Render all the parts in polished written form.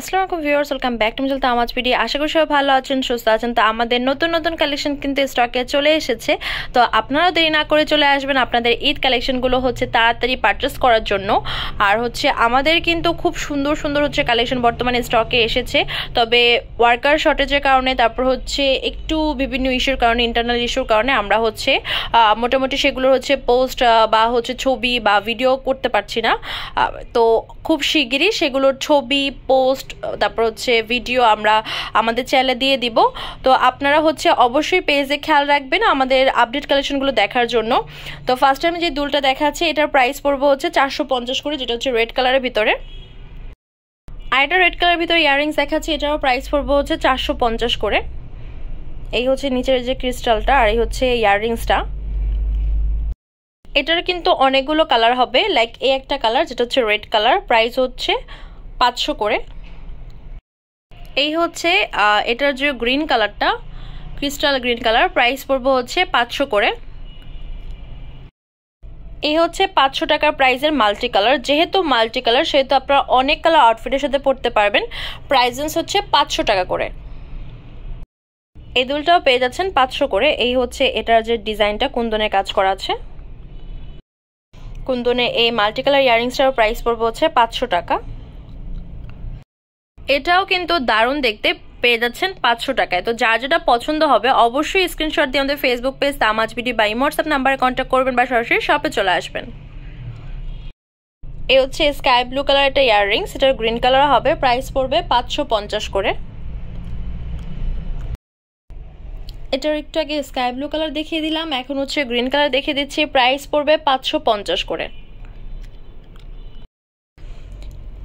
আসসালামু আলাইকুম viewers, welcome back to মিজল তামাজ ভিডিও। আশা করি সবাই ভালো আছেন, সুস্থ আছেন। তো আমাদের নতুন নতুন কালেকশন কিন্তু স্টকে চলে এসেছে। তো আপনারা দেরি না করে চলে আসবেন আপনাদের ঈদ কালেকশনগুলো তাড়াতাড়ি পারচেস করার জন্য। আর আমাদের কিন্তু খুব সুন্দর সুন্দর কালেকশন বর্তমানে স্টকে এসেছে। তবে ওয়ার্কার শর্টেজের কারণে, তারপর একটু বিভিন্ন ইস্যুর কারণে, ইন্টারনাল ইস্যুর কারণে আমরা মোটামুটি সেগুলোর পোস্ট বা ছবি বা ভিডিও করতে পারছি না। তো খুব শিগগিরই সেগুলোর ছবি, পোস্ট, তারপর ভিডিও আমরা আমাদের চ্যানেলে দিয়ে দিব। তো আপনারা অবশ্যই পেজে খেয়াল রাখবেন আমাদের আপডেট কালেকশনগুলো দেখার জন্য। তো ফার্স্ট আমি যে দুলটা দেখাচ্ছি এটার প্রাইস পড়বে 450 করে, যেটা রেড কালারের ভিতরে। আর এটা রেড কালারের ভিতরে ইয়াররিংস দেখাচ্ছি, এটারও প্রাইস পড়বে 450 করে। এই নিচের যে ক্রিস্টালটা, আর এই ইয়াররিংসটা। এটার কিন্তু অনেকগুলো কালার হবে, লাইক এই একটা কালার যেটা রেড কালার, প্রাইস 500 করে। এই এটার যে গ্রিন কালারটা, ক্রিস্টাল গ্রিন কালার, প্রাইস পড়বে 500 করে। এই 500 টাকার প্রাইসের মাল্টি কালার। যেহেতু মাল্টি কালার সেহেতু আপনারা অনেক কালার আউটফিটের সাথে পরতে পারবেন। প্রাইস 500 টাকা করে। এই দুলটাও পেয়ে যাচ্ছেন 500 করে। এই এটার যে ডিজাইনটা কুন্দনের কাজ করা আছে, কুন্দনে এই মাল্টি কালার ইয়াররিংসটার প্রাইস পড়বে 500 টাকা। এটাও কিন্তু দারুণ দেখতে, পেয়ে যাচ্ছেন 500 টাকায়। তো যার যেটা পছন্দ হবে অবশ্যই স্ক্রিনশট দিয়ে আমাদের ফেসবুক পেজ তামাজ বিডি বা হোয়াটসঅ্যাপ নাম্বারে কন্ট্যাক্ট করবেন বা সরাসরি শপে চলে আসবেন। এই স্কাই ব্লু কালার একটা ইয়াররিংস, এটার গ্রিন কালার হবে, প্রাইস পড়বে 550 করে। এটার একটু আগে স্কাই ব্লু কালার দেখিয়ে দিলাম, এখন গ্রিন কালার দেখিয়ে দিচ্ছি, প্রাইস পড়বে 550 করে।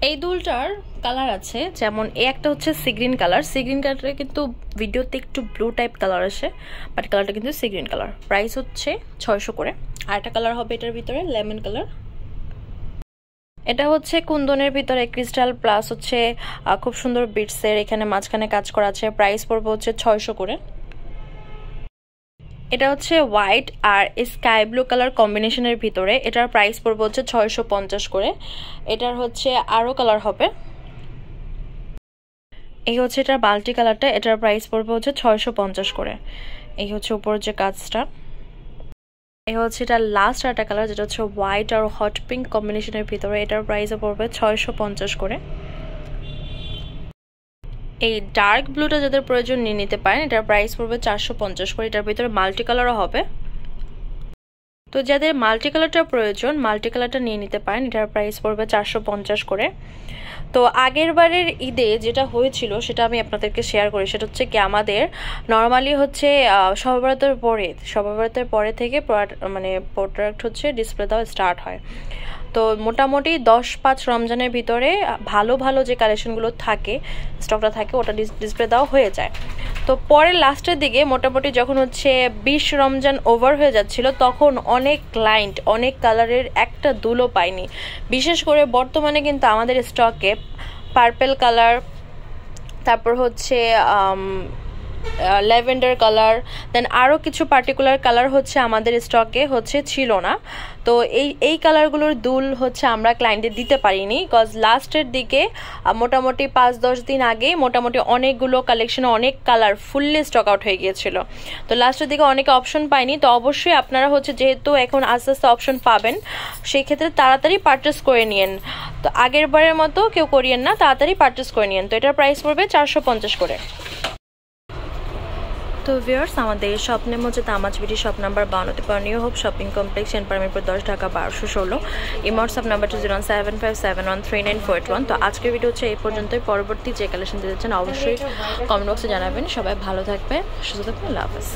এই দুলটার কালার আছে, যেমন এই একটা sea green colour. Sea green কালারটা কিন্তু ভিডিওতে একটু ব্লু টাইপ কালার আসে, বাট কালারটা কিন্তু সি গ্রিন কালার। প্রাইস 600 করে। আর একটা কালার হবে এটার ভিতরে লেমন কালার। এটা কুন্দনের ভিতরে ক্রিস্টাল প্লাস খুব সুন্দর বিটসের এখানে মাঝখানে কাজ করা আছে। প্রাইস পড়বে 600 করে। এটা হোয়াইট আর স্কাই ব্লু কালার কম্বিনেশনের ভিতরে, এটার প্রাইস পড়বে 650 করে। এটার আরো কালার হবে। এই এটার বাল্টি কালারটা, এটার প্রাইস পড়বে 650 করে। এই উপরের যে কাজটা। এই এটা লাস্ট একটা কালার, যেটা হোয়াইট আর হট পিঙ্ক কম্বিনেশনের ভিতরে, এটার প্রাইস পড়বে 650 করে। এই ডার্ক ব্লুটা যাদের প্রয়োজন নিয়ে নিতে পারেন, এটার প্রাইস পড়বে 450 করে। এটার ভিতরে মাল্টি কালারও হবে। তো যাদের মাল্টি কালারটা প্রয়োজন, মাল্টি কালারটা নিয়ে নিতে পারেন, এটার প্রাইস পড়বে 450 করে। তো আগের বারের ঈদে যেটা হয়েছিল সেটা আমি আপনাদেরকে শেয়ার করি। সেটা কি আমাদের নর্মালি শবে বরাতের পরে থেকে মানে প্রোডাক্ট ডিসপ্লে দেওয়া স্টার্ট হয়। তো মোটামুটি 10-5 রমজানের ভিতরে ভালো ভালো যে কালেকশনগুলো থাকে, স্টকটা থাকে, ওটা ডিসপ্লে দেওয়া হয়ে যায়। তো পরে লাস্টের দিকে মোটামুটি যখন 20 রমজান ওভার হয়ে যাচ্ছিল, তখন অনেক ক্লায়েন্ট অনেক কালারের একটা দুলও পায়নি। বিশেষ করে বর্তমানে কিন্তু আমাদের স্টকে পার্পেল কালার, তারপর ল্যাভেন্ডার কালার, দেন আরও কিছু পার্টিকুলার কালার আমাদের স্টকে ছিল না। তো এই কালারগুলোর দুল আমরা ক্লায়েন্টদের দিতে পারিনি, বিকজ লাস্টের দিকে মোটামুটি 5-10 দিন আগে মোটামুটি অনেকগুলো কালেকশনে অনেক কালার ফুললি স্টক আউট হয়ে গিয়েছিল। তো লাস্টের দিকে অনেকে অপশন পায়নি। তো অবশ্যই আপনারা যেহেতু এখন আস্তে আস্তে অপশন পাবেন, সেই ক্ষেত্রে তাড়াতাড়ি পারচেস করে নিন। তো আগের বারের মতো কেউ করিয়েন না, তাড়াতাড়ি পারচেস করে নিন। তো এটার প্রাইস পড়বে 450 করে। তো ভিউয়ার্স, আমাদের শপ নেম তামাজ BD, shop number 52 New Hope shopping complex, পারমিরপুর 10, ঢাকা 1216। এই হোয়াটসঅ্যাপ নাম্বার 07571394841। তো আজকের ভিডিও এই পর্যন্তই। পরবর্তী যে কালেকশন দিতে চান অবশ্যই কমেন্ট বক্সে জানাবেন। সবাই ভালো থাকবেন, সুস্থ থাকবেন, আল্লাহ হাফেজ।